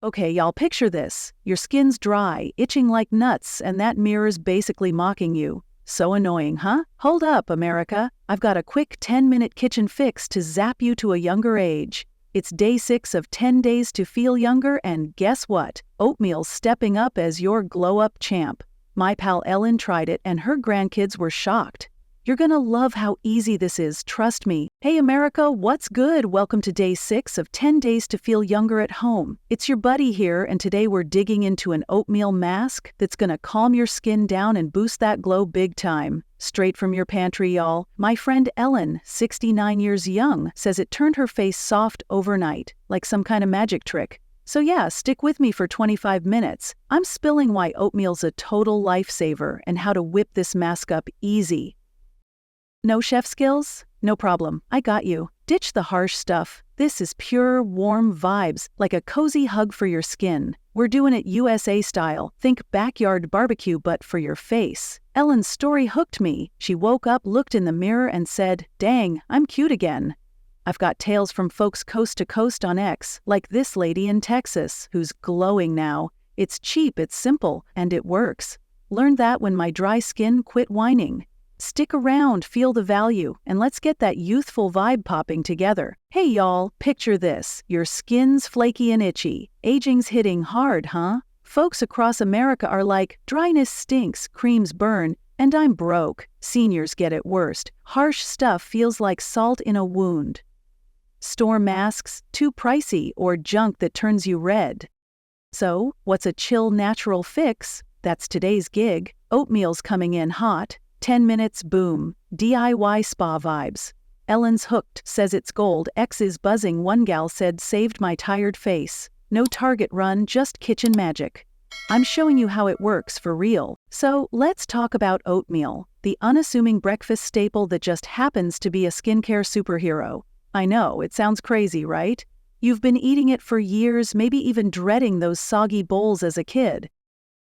Okay, y'all, picture this. Your skin's dry, itching like nuts, and that mirror's basically mocking you. So annoying, huh? Hold up, America. I've got a quick 10-minute kitchen fix to zap you to a younger age. It's day 6 of 10 days to feel younger, and guess what? Oatmeal's stepping up as your glow-up champ. My pal Ellen tried it, and her grandkids were shocked. You're gonna love how easy this is, trust me. Hey America, what's good? Welcome to day 6 of 10 days to feel younger at home. It's your buddy here, and today we're digging into an oatmeal mask that's gonna calm your skin down and boost that glow big time. Straight from your pantry, y'all. My friend Ellen, 69 years young, says it turned her face soft overnight, like some kind of magic trick. So yeah, stick with me for 25 minutes. I'm spilling why oatmeal's a total lifesaver and how to whip this mask up easy. No chef skills? No problem, I got you. Ditch the harsh stuff. This is pure, warm vibes, like a cozy hug for your skin. We're doing it USA style. Think backyard barbecue but for your face. Ellen's story hooked me. She woke up, looked in the mirror and said, "Dang, I'm cute again." I've got tales from folks coast to coast on X, like this lady in Texas, who's glowing now. It's cheap, it's simple, and it works. Learned that when my dry skin quit whining. Stick around, feel the value, and let's get that youthful vibe popping together. Hey y'all, picture this. Your skin's flaky and itchy. Aging's hitting hard, huh? Folks across America are like, dryness stinks, creams burn, and I'm broke. Seniors get it worst. Harsh stuff feels like salt in a wound. Store masks, too pricey, or junk that turns you red. So, what's a chill natural fix? That's today's gig. Oatmeal's coming in hot. 10 minutes, boom. DIY spa vibes. Ellen's hooked, says it's gold. X is buzzing. One gal said, saved my tired face. No Target run, just kitchen magic. I'm showing you how it works for real. So let's talk about oatmeal, the unassuming breakfast staple that just happens to be a skincare superhero. I know, it sounds crazy, right? You've been eating it for years, maybe even dreading those soggy bowls as a kid.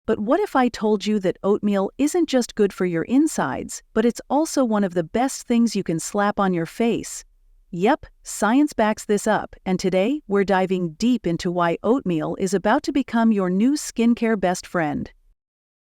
But what if I told you that oatmeal isn't just good for your insides, but it's also one of the best things you can slap on your face? Yep, science backs this up, and today we're diving deep into why oatmeal is about to become your new skincare best friend.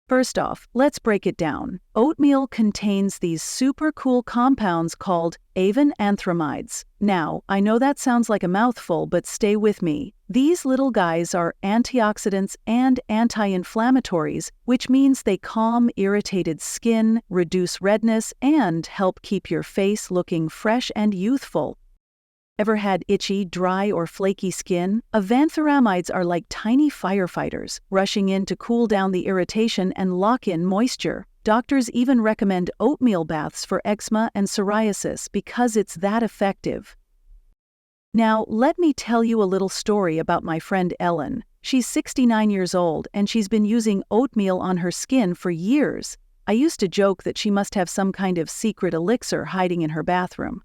First off, let's break it down. Oatmeal contains these super cool compounds called avenanthramides. Now, I know that sounds like a mouthful, but stay with me. These little guys are antioxidants and anti-inflammatories, which means they calm irritated skin, reduce redness, and help keep your face looking fresh and youthful. Ever had itchy, dry, or flaky skin? Avenanthramides are like tiny firefighters, rushing in to cool down the irritation and lock in moisture. Doctors even recommend oatmeal baths for eczema and psoriasis because it's that effective. Now, let me tell you a little story about my friend Ellen. She's 69 years old, and she's been using oatmeal on her skin for years. I used to joke that she must have some kind of secret elixir hiding in her bathroom.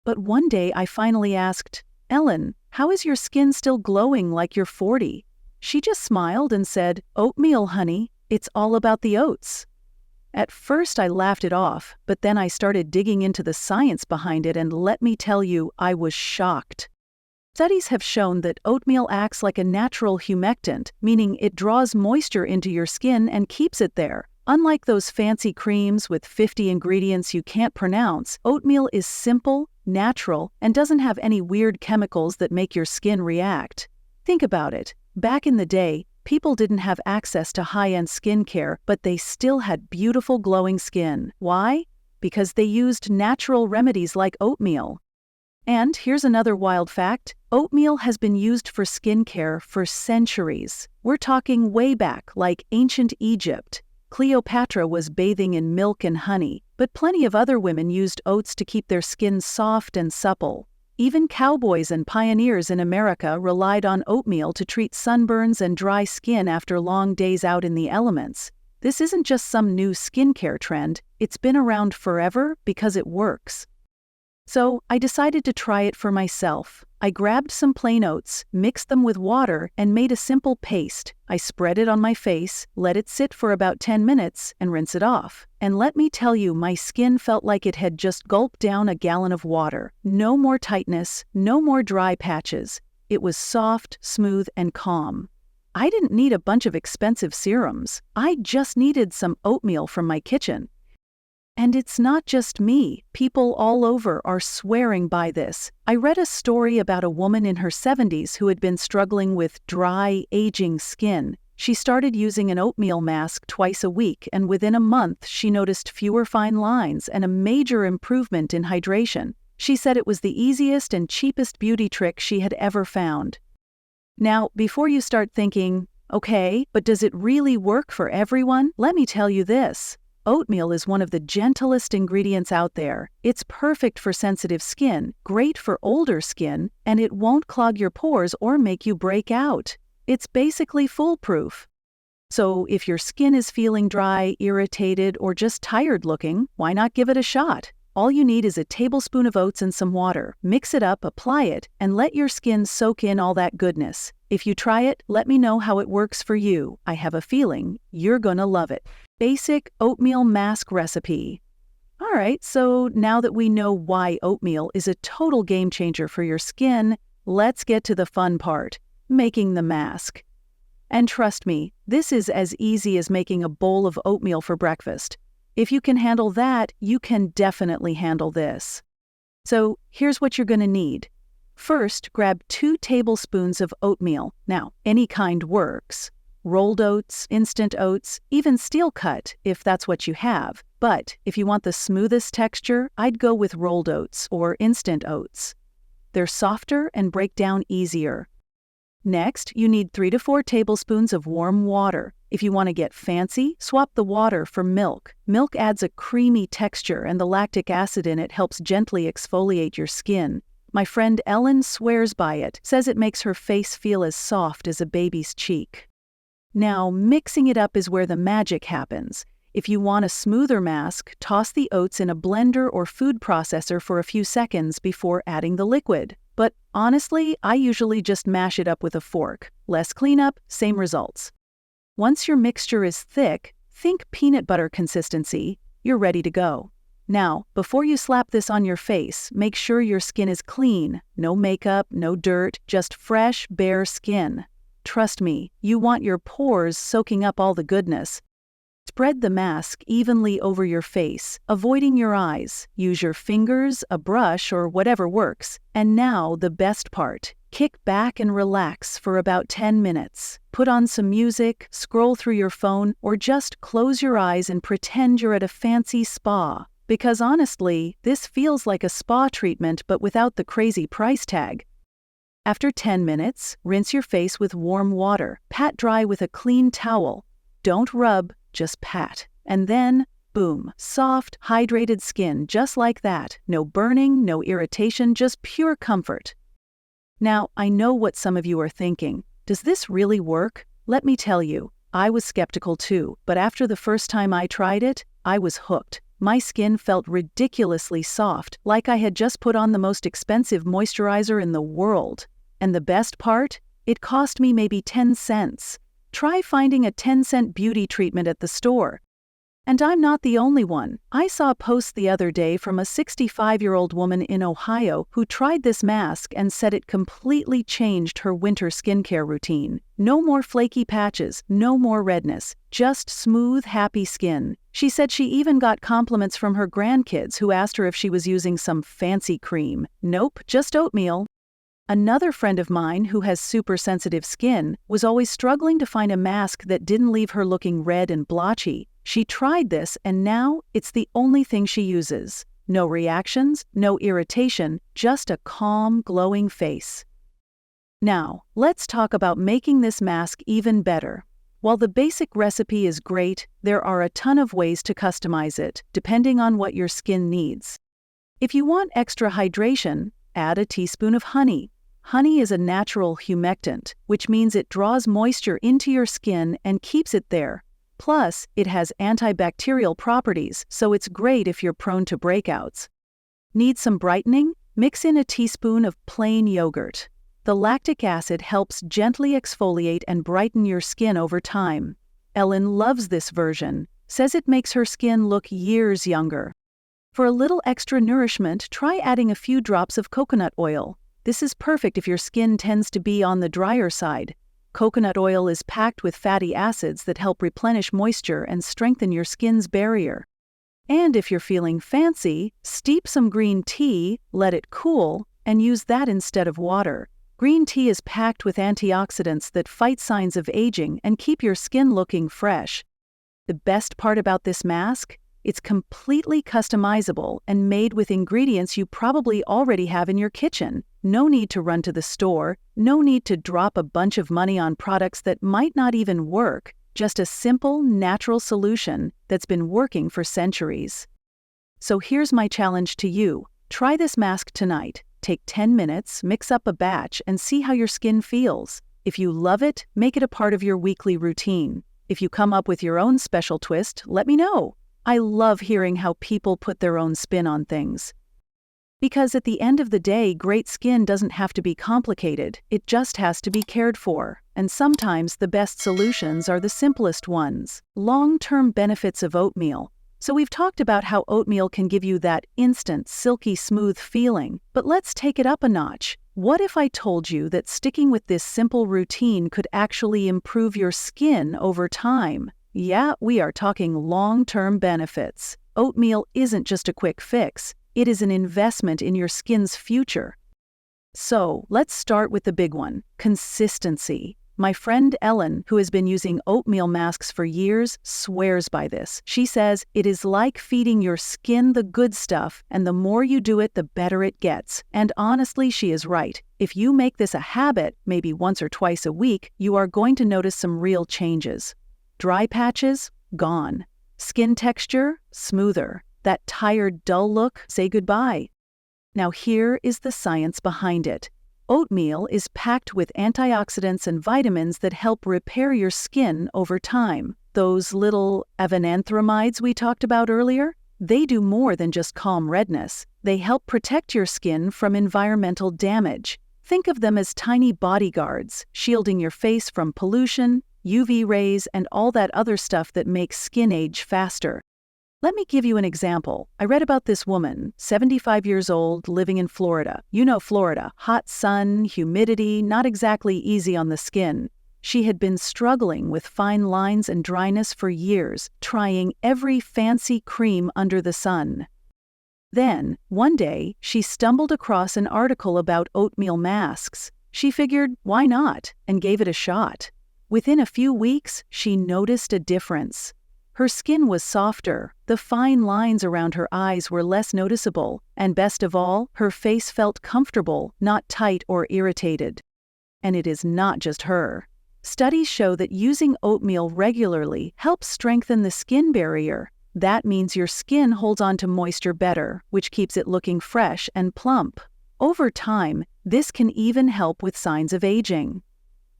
But one day I finally asked, "Ellen, how is your skin still glowing like you're 40? She just smiled and said, "Oatmeal, honey, it's all about the oats." At first I laughed it off, but then I started digging into the science behind it, and let me tell you, I was shocked. Studies have shown that oatmeal acts like a natural humectant, meaning it draws moisture into your skin and keeps it there. Unlike those fancy creams with 50 ingredients you can't pronounce, oatmeal is simple, natural, and doesn't have any weird chemicals that make your skin react. Think about it. Back in the day, people didn't have access to high-end skincare, but they still had beautiful glowing skin. Why? Because they used natural remedies like oatmeal. And here's another wild fact. Oatmeal has been used for skincare for centuries. We're talking way back, like ancient Egypt. Cleopatra was bathing in milk and honey, but plenty of other women used oats to keep their skin soft and supple. Even cowboys and pioneers in America relied on oatmeal to treat sunburns and dry skin after long days out in the elements. This isn't just some new skincare trend, it's been around forever because it works. So I decided to try it for myself. I grabbed some plain oats, mixed them with water, and made a simple paste. I spread it on my face, let it sit for about 10 minutes, and rinse it off. And let me tell you, my skin felt like it had just gulped down a gallon of water. No more tightness, no more dry patches. It was soft, smooth, and calm. I didn't need a bunch of expensive serums. I just needed some oatmeal from my kitchen. And it's not just me. People all over are swearing by this. I read a story about a woman in her 70s who had been struggling with dry, aging skin. She started using an oatmeal mask twice a week, and within a month she noticed fewer fine lines and a major improvement in hydration. She said it was the easiest and cheapest beauty trick she had ever found. Now, before you start thinking, okay, but does it really work for everyone? Let me tell you this. Oatmeal is one of the gentlest ingredients out there. It's perfect for sensitive skin, great for older skin, and it won't clog your pores or make you break out. It's basically foolproof. So if your skin is feeling dry, irritated, or just tired looking, why not give it a shot? All you need is a tablespoon of oats and some water. Mix it up, apply it, and let your skin soak in all that goodness. If you try it, let me know how it works for you. I have a feeling you're gonna love it. Basic oatmeal mask recipe. Alright, so now that we know why oatmeal is a total game changer for your skin, let's get to the fun part, making the mask. And trust me, this is as easy as making a bowl of oatmeal for breakfast. If you can handle that, you can definitely handle this. So here's what you're gonna need. First, grab 2 tablespoons of oatmeal. Now, any kind works. Rolled oats, instant oats, even steel cut if that's what you have. But if you want the smoothest texture, I'd go with rolled oats or instant oats. They're softer and break down easier. Next, you need 3 to 4 tablespoons of warm water. If you want to get fancy, swap the water for milk. Milk adds a creamy texture and the lactic acid in it helps gently exfoliate your skin. My friend Ellen swears by it, says it makes her face feel as soft as a baby's cheek. Now, mixing it up is where the magic happens. If you want a smoother mask, toss the oats in a blender or food processor for a few seconds before adding the liquid. But honestly, I usually just mash it up with a fork. Less cleanup, same results. Once your mixture is thick, think peanut butter consistency, you're ready to go. Now, before you slap this on your face, make sure your skin is clean. No makeup, no dirt, just fresh, bare skin. Trust me, you want your pores soaking up all the goodness. Spread the mask evenly over your face, avoiding your eyes. Use your fingers, a brush, or whatever works. And now the best part. Kick back and relax for about 10 minutes. Put on some music, scroll through your phone, or just close your eyes and pretend you're at a fancy spa. Because honestly, this feels like a spa treatment but without the crazy price tag. After 10 minutes, rinse your face with warm water. Pat dry with a clean towel. Don't rub, just pat. And then, boom, soft, hydrated skin just like that. No burning, no irritation, just pure comfort. Now, I know what some of you are thinking. Does this really work? Let me tell you, I was skeptical too, but after the first time I tried it, I was hooked. My skin felt ridiculously soft, like I had just put on the most expensive moisturizer in the world. And the best part? It cost me maybe 10 cents. Try finding a 10-cent beauty treatment at the store. And I'm not the only one. I saw a post the other day from a 65-year-old woman in Ohio who tried this mask and said it completely changed her winter skincare routine. No more flaky patches, no more redness, just smooth, happy skin. She said she even got compliments from her grandkids who asked her if she was using some fancy cream. Nope, just oatmeal. Another friend of mine who has super sensitive skin was always struggling to find a mask that didn't leave her looking red and blotchy. She tried this and now it's the only thing she uses. No reactions, no irritation, just a calm, glowing face. Now, let's talk about making this mask even better. While the basic recipe is great, there are a ton of ways to customize it, depending on what your skin needs. If you want extra hydration, add a teaspoon of honey. Honey is a natural humectant, which means it draws moisture into your skin and keeps it there. Plus, it has antibacterial properties, so it's great if you're prone to breakouts. Need some brightening? Mix in a teaspoon of plain yogurt. The lactic acid helps gently exfoliate and brighten your skin over time. Ellen loves this version, says it makes her skin look years younger. For a little extra nourishment, try adding a few drops of coconut oil. This is perfect if your skin tends to be on the drier side. Coconut oil is packed with fatty acids that help replenish moisture and strengthen your skin's barrier. And if you're feeling fancy, steep some green tea, let it cool, and use that instead of water. Green tea is packed with antioxidants that fight signs of aging and keep your skin looking fresh. The best part about this mask? It's completely customizable and made with ingredients you probably already have in your kitchen. No need to run to the store, no need to drop a bunch of money on products that might not even work. Just a simple, natural solution that's been working for centuries. So here's my challenge to you. Try this mask tonight. Take 10 minutes, mix up a batch, and see how your skin feels. If you love it, make it a part of your weekly routine. If you come up with your own special twist, let me know. I love hearing how people put their own spin on things. Because at the end of the day, great skin doesn't have to be complicated, it just has to be cared for. And sometimes the best solutions are the simplest ones. Long-term benefits of oatmeal. So we've talked about how oatmeal can give you that instant, silky smooth feeling, but let's take it up a notch. What if I told you that sticking with this simple routine could actually improve your skin over time? Yeah, we are talking long-term benefits. Oatmeal isn't just a quick fix. It is an investment in your skin's future. So, let's start with the big one, consistency. My friend Ellen, who has been using oatmeal masks for years, swears by this. She says, it is like feeding your skin the good stuff, and the more you do it, the better it gets. And honestly, she is right. If you make this a habit, maybe once or twice a week, you are going to notice some real changes. Dry patches? Gone. Skin texture? Smoother. That tired, dull look? Say goodbye. Now here is the science behind it. Oatmeal is packed with antioxidants and vitamins that help repair your skin over time. Those little avenanthramides we talked about earlier? They do more than just calm redness. They help protect your skin from environmental damage. Think of them as tiny bodyguards, shielding your face from pollution, UV rays, and all that other stuff that makes skin age faster. Let me give you an example. I read about this woman, 75 years old, living in Florida. You know Florida, hot sun, humidity, not exactly easy on the skin. She had been struggling with fine lines and dryness for years, trying every fancy cream under the sun. Then, one day, she stumbled across an article about oatmeal masks. She figured, why not, and gave it a shot. Within a few weeks, she noticed a difference. Her skin was softer, the fine lines around her eyes were less noticeable, and best of all, her face felt comfortable, not tight or irritated. And it is not just her. Studies show that using oatmeal regularly helps strengthen the skin barrier. That means your skin holds on to moisture better, which keeps it looking fresh and plump. Over time, this can even help with signs of aging.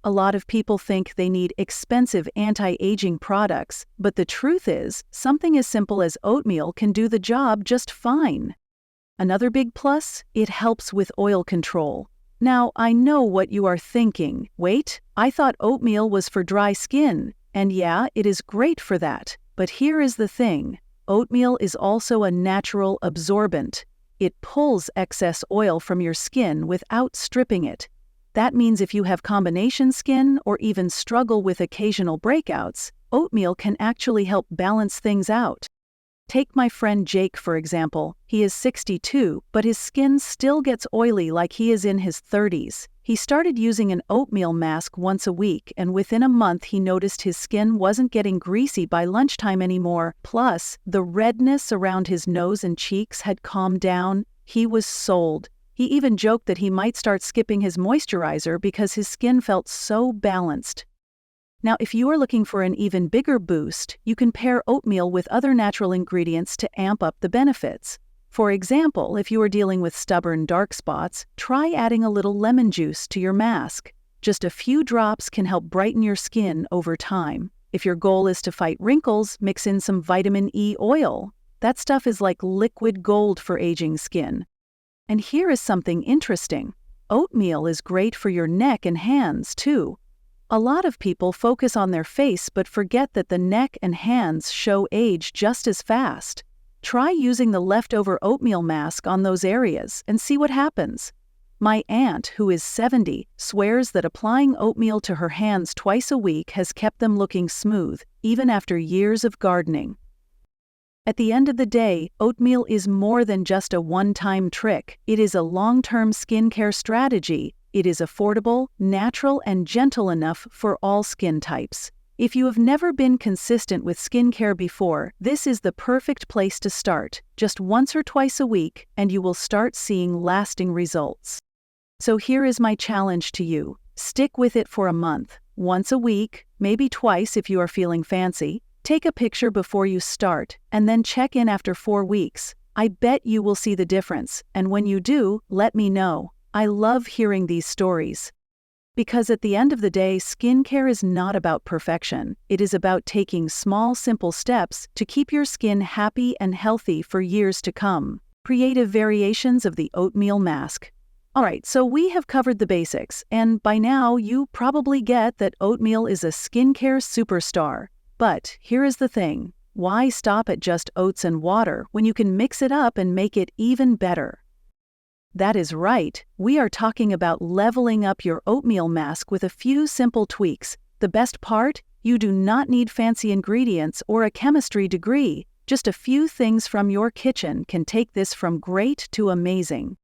A lot of people think they need expensive anti-aging products, but the truth is, something as simple as oatmeal can do the job just fine. Another big plus, it helps with oil control. Now, I know what you are thinking. Wait, I thought oatmeal was for dry skin. And yeah, it is great for that. But here is the thing. Oatmeal is also a natural absorbent. It pulls excess oil from your skin without stripping it. That means if you have combination skin or even struggle with occasional breakouts, oatmeal can actually help balance things out. Take my friend Jake, for example. He is 62, but his skin still gets oily like he is in his 30s. He started using an oatmeal mask once a week, and within a month he noticed his skin wasn't getting greasy by lunchtime anymore. Plus, the redness around his nose and cheeks had calmed down. He was sold. He even joked that he might start skipping his moisturizer because his skin felt so balanced. Now, if you are looking for an even bigger boost, you can pair oatmeal with other natural ingredients to amp up the benefits. For example, if you are dealing with stubborn dark spots, try adding a little lemon juice to your mask. Just a few drops can help brighten your skin over time. If your goal is to fight wrinkles, mix in some vitamin E oil. That stuff is like liquid gold for aging skin. And here is something interesting. Oatmeal is great for your neck and hands, too. A lot of people focus on their face but forget that the neck and hands show age just as fast. Try using the leftover oatmeal mask on those areas and see what happens. My aunt, who is 70, swears that applying oatmeal to her hands twice a week has kept them looking smooth, even after years of gardening. At the end of the day, oatmeal is more than just a one-time trick. It is a long-term skincare strategy. It is affordable, natural, and gentle enough for all skin types. If you have never been consistent with skincare before, this is the perfect place to start. Just once or twice a week, and you will start seeing lasting results. So here is my challenge to you. Stick with it for a month. Once a week, maybe twice if you are feeling fancy. Take a picture before you start, and then check in after 4 weeks. I bet you will see the difference, and when you do, let me know. I love hearing these stories. Because at the end of the day, skincare is not about perfection. It is about taking small, simple steps to keep your skin happy and healthy for years to come. Creative variations of the oatmeal mask. Alright, so we have covered the basics, and by now you probably get that oatmeal is a skincare superstar. But here is the thing. Why stop at just oats and water when you can mix it up and make it even better? That is right. We are talking about leveling up your oatmeal mask with a few simple tweaks. The best part? You do not need fancy ingredients or a chemistry degree. Just a few things from your kitchen can take this from great to amazing.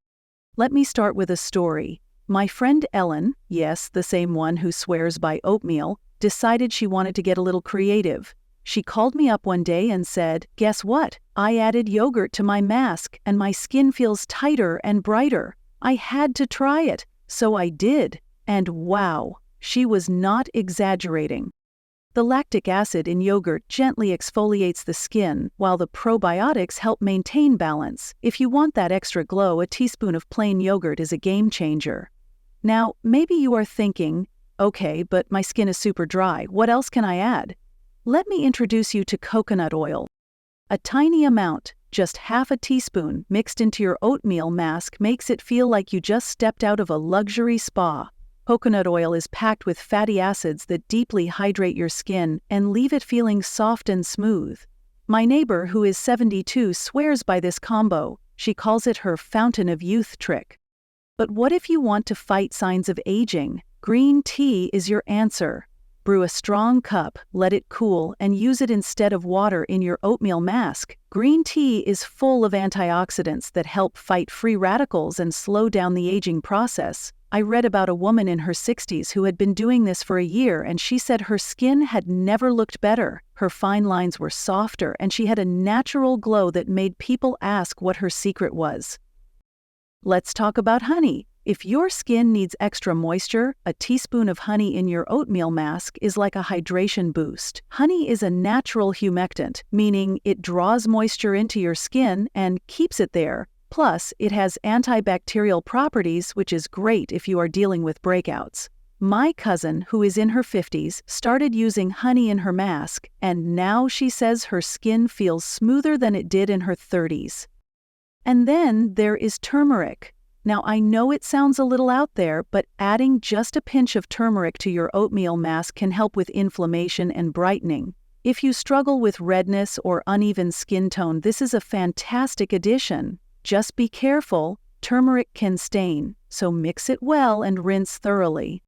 Let me start with a story. My friend Ellen, yes, the same one who swears by oatmeal, decided she wanted to get a little creative. She called me up one day and said, "Guess what? I added yogurt to my mask and my skin feels tighter and brighter. I had to try it." So I did. And wow, she was not exaggerating. The lactic acid in yogurt gently exfoliates the skin, while the probiotics help maintain balance. If you want that extra glow, a teaspoon of plain yogurt is a game changer. Now, maybe you are thinking, okay, but my skin is super dry. What else can I add? Let me introduce you to coconut oil. A tiny amount, just half a teaspoon, mixed into your oatmeal mask makes it feel like you just stepped out of a luxury spa. Coconut oil is packed with fatty acids that deeply hydrate your skin and leave it feeling soft and smooth. My neighbor, who is 72, swears by this combo. She calls it her fountain of youth trick. But what if you want to fight signs of aging? Green tea is your answer. Brew a strong cup, let it cool, and use it instead of water in your oatmeal mask. Green tea is full of antioxidants that help fight free radicals and slow down the aging process. I read about a woman in her 60s who had been doing this for a year, and she said her skin had never looked better. Her fine lines were softer, and she had a natural glow that made people ask what her secret was. Let's talk about honey. If your skin needs extra moisture, a teaspoon of honey in your oatmeal mask is like a hydration boost. Honey is a natural humectant, meaning it draws moisture into your skin and keeps it there. Plus, it has antibacterial properties, which is great if you are dealing with breakouts. My cousin, who is in her 50s, started using honey in her mask, and now she says her skin feels smoother than it did in her 30s. And then there is turmeric. Now, I know it sounds a little out there, but adding just a pinch of turmeric to your oatmeal mask can help with inflammation and brightening. If you struggle with redness or uneven skin tone, this is a fantastic addition. Just be careful, turmeric can stain, so mix it well and rinse thoroughly.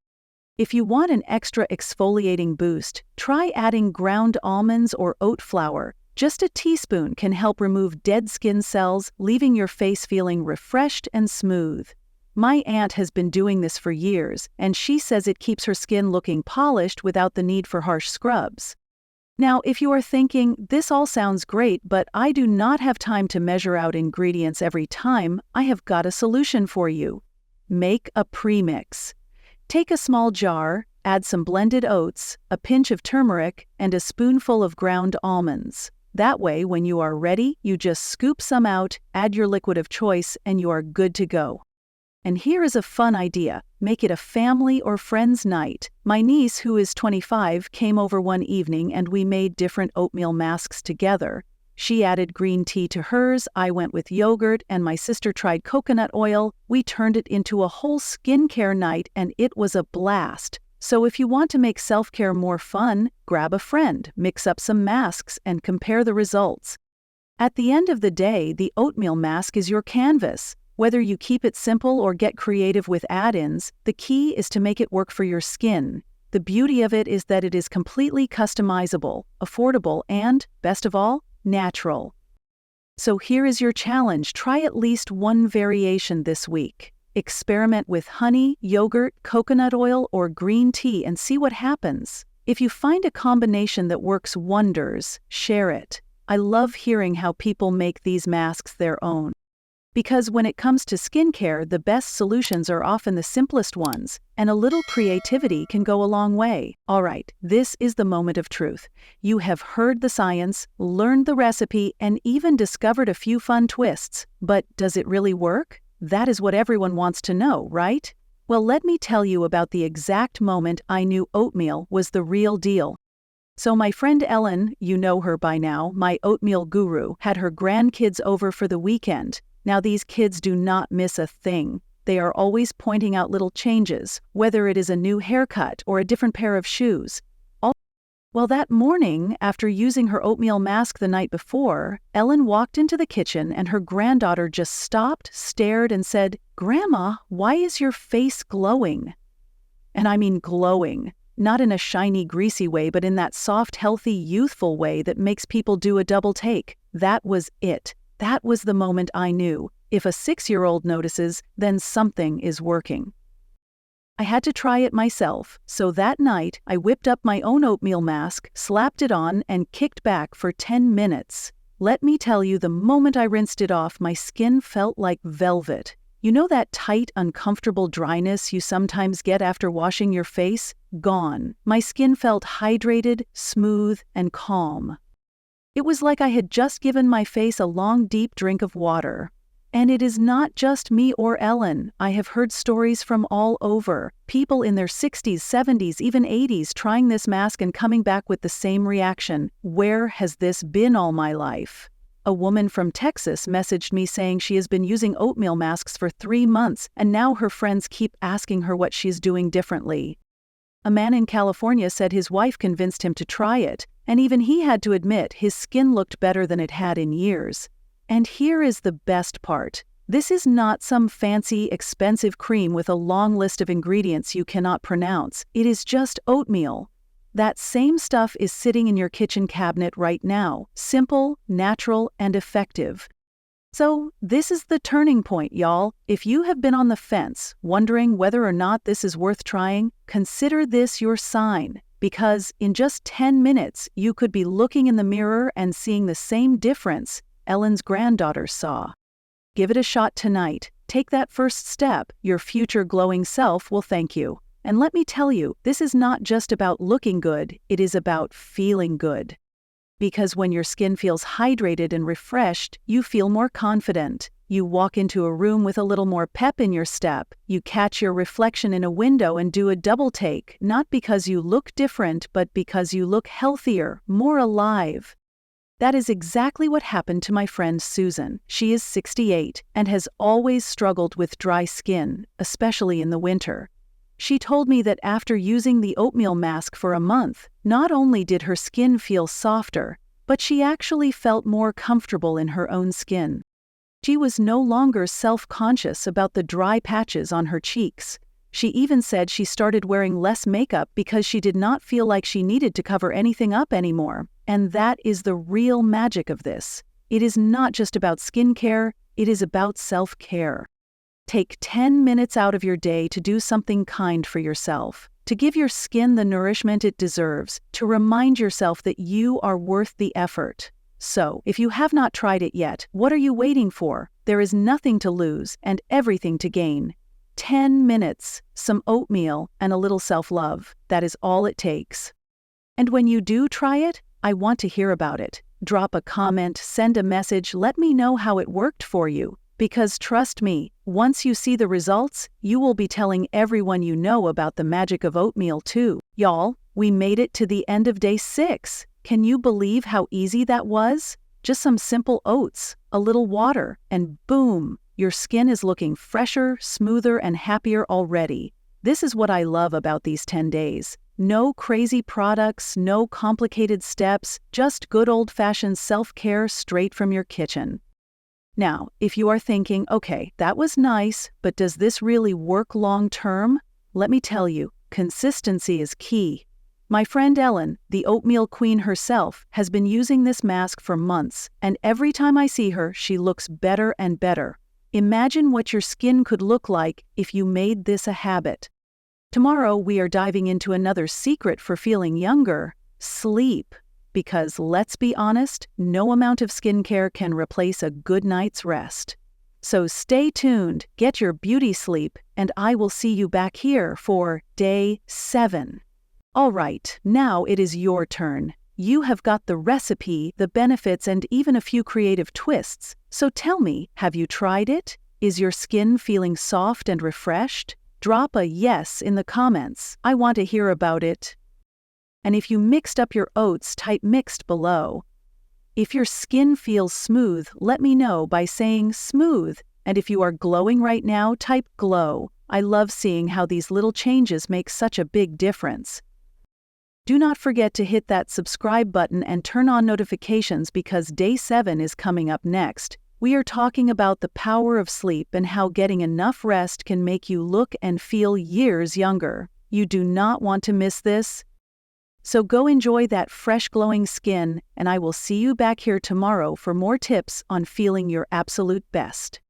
If you want an extra exfoliating boost, try adding ground almonds or oat flour. Just a teaspoon can help remove dead skin cells, leaving your face feeling refreshed and smooth. My aunt has been doing this for years, and she says it keeps her skin looking polished without the need for harsh scrubs. Now, if you are thinking, this all sounds great, but I do not have time to measure out ingredients every time, I have got a solution for you. Make a premix. Take a small jar, add some blended oats, a pinch of turmeric, and a spoonful of ground almonds. That way, when you are ready, you just scoop some out, add your liquid of choice, and you are good to go. And here is a fun idea. Make it a family or friends night. My niece, who is 25, came over one evening and we made different oatmeal masks together. She added green tea to hers, I went with yogurt, and my sister tried coconut oil. We turned it into a whole skincare night and it was a blast. So if you want to make self-care more fun, grab a friend, mix up some masks, and compare the results. At the end of the day, the oatmeal mask is your canvas. Whether you keep it simple or get creative with add-ins, the key is to make it work for your skin. The beauty of it is that it is completely customizable, affordable, and, best of all, natural. So here is your challenge. Try at least one variation this week. Experiment with honey, yogurt, coconut oil, or green tea and see what happens. If you find a combination that works wonders, share it. I love hearing how people make these masks their own. Because when it comes to skincare, the best solutions are often the simplest ones, and a little creativity can go a long way. Alright, this is the moment of truth. You have heard the science, learned the recipe, and even discovered a few fun twists. But does it really work? That is what everyone wants to know, right? Well, let me tell you about the exact moment I knew oatmeal was the real deal. So my friend Ellen, you know her by now, my oatmeal guru, had her grandkids over for the weekend. Now these kids do not miss a thing. They are always pointing out little changes, whether it is a new haircut or a different pair of shoes. Well, that morning, after using her oatmeal mask the night before, Ellen walked into the kitchen and her granddaughter just stopped, stared, and said, "Grandma, why is your face glowing?" And I mean glowing. Not in a shiny, greasy way, but in that soft, healthy, youthful way that makes people do a double take. That was it. That was the moment I knew. If a 6-year-old notices, then something is working. I had to try it myself, so that night I whipped up my own oatmeal mask, slapped it on, and kicked back for 10 minutes. Let me tell you, the moment I rinsed it off, my skin felt like velvet. You know that tight, uncomfortable dryness you sometimes get after washing your face? Gone. My skin felt hydrated, smooth, and calm. It was like I had just given my face a long, deep drink of water. And it is not just me or Ellen. I have heard stories from all over. People in their 60s, 70s, even 80s trying this mask and coming back with the same reaction. Where has this been all my life? A woman from Texas messaged me saying she has been using oatmeal masks for 3 months, and now her friends keep asking her what she's doing differently. A man in California said his wife convinced him to try it, and even he had to admit his skin looked better than it had in years. And here is the best part. This is not some fancy, expensive cream with a long list of ingredients you cannot pronounce. It is just oatmeal. That same stuff is sitting in your kitchen cabinet right now. Simple, natural, and effective. So, this is the turning point, y'all. If you have been on the fence, wondering whether or not this is worth trying, consider this your sign. Because in just 10 minutes, you could be looking in the mirror and seeing the same difference Ellen's granddaughter saw. Give it a shot tonight. Take that first step. Your future glowing self will thank you. And let me tell you, this is not just about looking good, it is about feeling good. Because when your skin feels hydrated and refreshed, you feel more confident. You walk into a room with a little more pep in your step. You catch your reflection in a window and do a double take, not because you look different, but because you look healthier, more alive. That is exactly what happened to my friend Susan. She is 68 and has always struggled with dry skin, especially in the winter. She told me that after using the oatmeal mask for a month, not only did her skin feel softer, but she actually felt more comfortable in her own skin. She was no longer self-conscious about the dry patches on her cheeks. She even said she started wearing less makeup because she did not feel like she needed to cover anything up anymore. And that is the real magic of this. It is not just about skincare, it is about self-care. Take 10 minutes out of your day to do something kind for yourself, to give your skin the nourishment it deserves, to remind yourself that you are worth the effort. So, if you have not tried it yet, what are you waiting for? There is nothing to lose and everything to gain. 10 minutes, some oatmeal, and a little self-love. That is all it takes. And when you do try it, I want to hear about it. Drop a comment, send a message, let me know how it worked for you. Because trust me, once you see the results, you will be telling everyone you know about the magic of oatmeal too. Y'all, we made it to the end of day 6. Can you believe how easy that was? Just some simple oats, a little water, and boom, your skin is looking fresher, smoother, and happier already. This is what I love about these 10 days. No crazy products, no complicated steps, just good old-fashioned self-care straight from your kitchen. Now, if you are thinking, okay, that was nice, but does this really work long term? Let me tell you, consistency is key. My friend Ellen, the oatmeal queen herself, has been using this mask for months, and every time I see her, she looks better and better. Imagine what your skin could look like if you made this a habit. Tomorrow, we are diving into another secret for feeling younger: sleep. Because let's be honest, no amount of skincare can replace a good night's rest. So stay tuned, get your beauty sleep, and I will see you back here for day 7. All right, now it is your turn. You have got the recipe, the benefits, and even a few creative twists. So tell me, have you tried it? Is your skin feeling soft and refreshed? Drop a yes in the comments. I want to hear about it. And if you mixed up your oats, type mixed below. If your skin feels smooth, let me know by saying smooth. And if you are glowing right now, type glow. I love seeing how these little changes make such a big difference. Do not forget to hit that subscribe button and turn on notifications because day 7 is coming up next. We are talking about the power of sleep and how getting enough rest can make you look and feel years younger. You do not want to miss this. So go enjoy that fresh glowing skin, and I will see you back here tomorrow for more tips on feeling your absolute best.